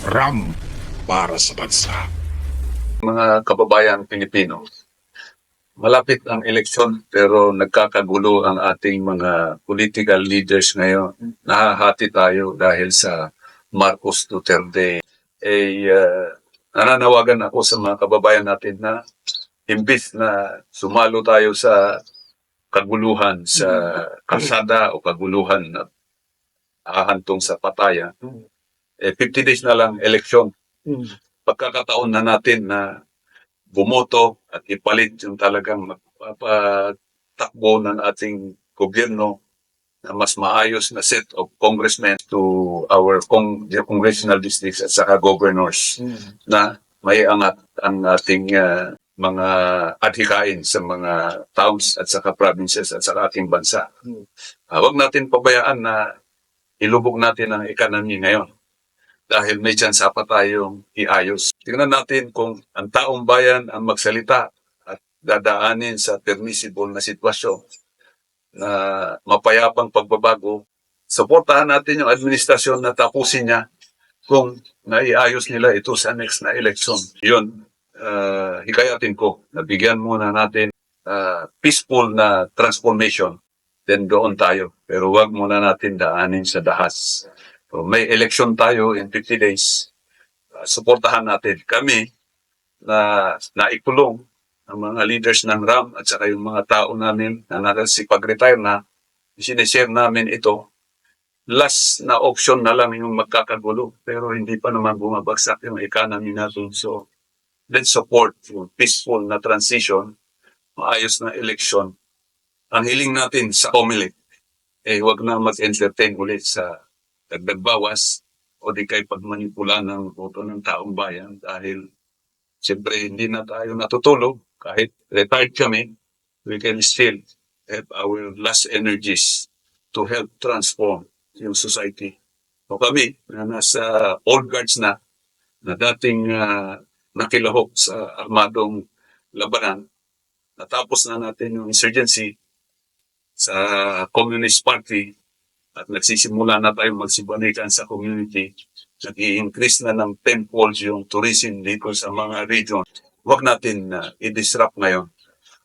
RAM para sa bansa. Mga kababayan Pilipino, malapit ang eleksyon pero nagkakagulo ang ating mga political leaders ngayon. Nahahati tayo dahil sa Marcos Duterte. Nananawagan ako sa mga kababayan natin na imbis na sumalo tayo sa kaguluhan sa kalsada o kaguluhan na hahantong sa patayan, 50 days na lang eleksyon. Pagkakataon na natin na bumoto at ipalit yung talagang magpapatakbo ng ating gobyerno na mas maayos na set of congressmen to our congressional districts at saka governors na may angat ang ating mga adhikain sa mga towns at saka provinces at saka ating bansa. Huwag natin pabayaan na ilubog natin ang economy ngayon dahil may chance pa tayong iayos. Tingnan natin kung ang taong bayan ang magsalita at dadaanin sa permissible na sitwasyon na mapayapang pagbabago. Suportahan natin yung administrasyon na tapusin niya kung naiayos nila ito sa next na election. Yun, hikayatin ko, nabigyan muna natin peaceful na transformation, then doon tayo. Pero wag muna natin daanin sa dahas. So, may election tayo in 50 days. Suportahan natin. Kami na naikulong ang mga leaders ng RAM at saka yung mga tao namin na nakasipag-retire na, sinishare namin ito. Last na option na lang yung magkakagulo pero hindi pa naman bumabagsak yung economy natin. So, let's support yung peaceful na transition, maayos na election. Ang hiling natin sa COMELEC, wag na mag-entertain ulit sa dagdag bawas o di kay pagmanipula ng boto ng taong bayan dahil siyempre hindi na tayo natutulog kahit retired kami, we can still have our last energies to help transform yung society. O kami na nasa old guards na dating nakilahok sa armadong labanan, natapos na natin yung insurgency sa Communist Party at nagsisimula na tayong magsibanikan sa community, nag-i-increase na ng 10 folds yung tourism dito sa mga region. Huwag natin i-disrupt ngayon.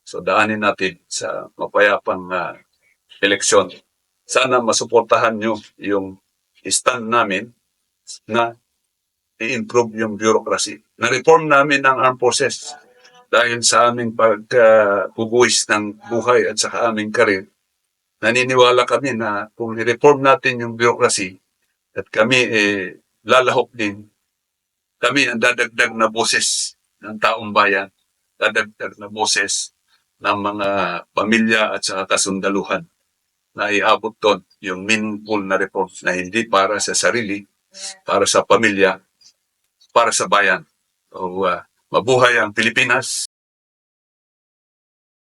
So daanin natin sa mapayapang eleksyon. Sana masuportahan nyo yung stand namin na i-improve yung bureaucracy. Na-reform namin ang armed forces dahil sa aming pagbubuwis ng buhay at sa aming karir. Naniniwala kami na kung i-reform natin yung bureaucracy at kami lalahok din, kami ang dadagdag na boses ng taong bayan, dadagdag na boses ng mga pamilya at sa kasundaluhan na iabot doon yung meaningful na reform na hindi para sa sarili, para sa pamilya, para sa bayan. So, mabuhay ang Pilipinas.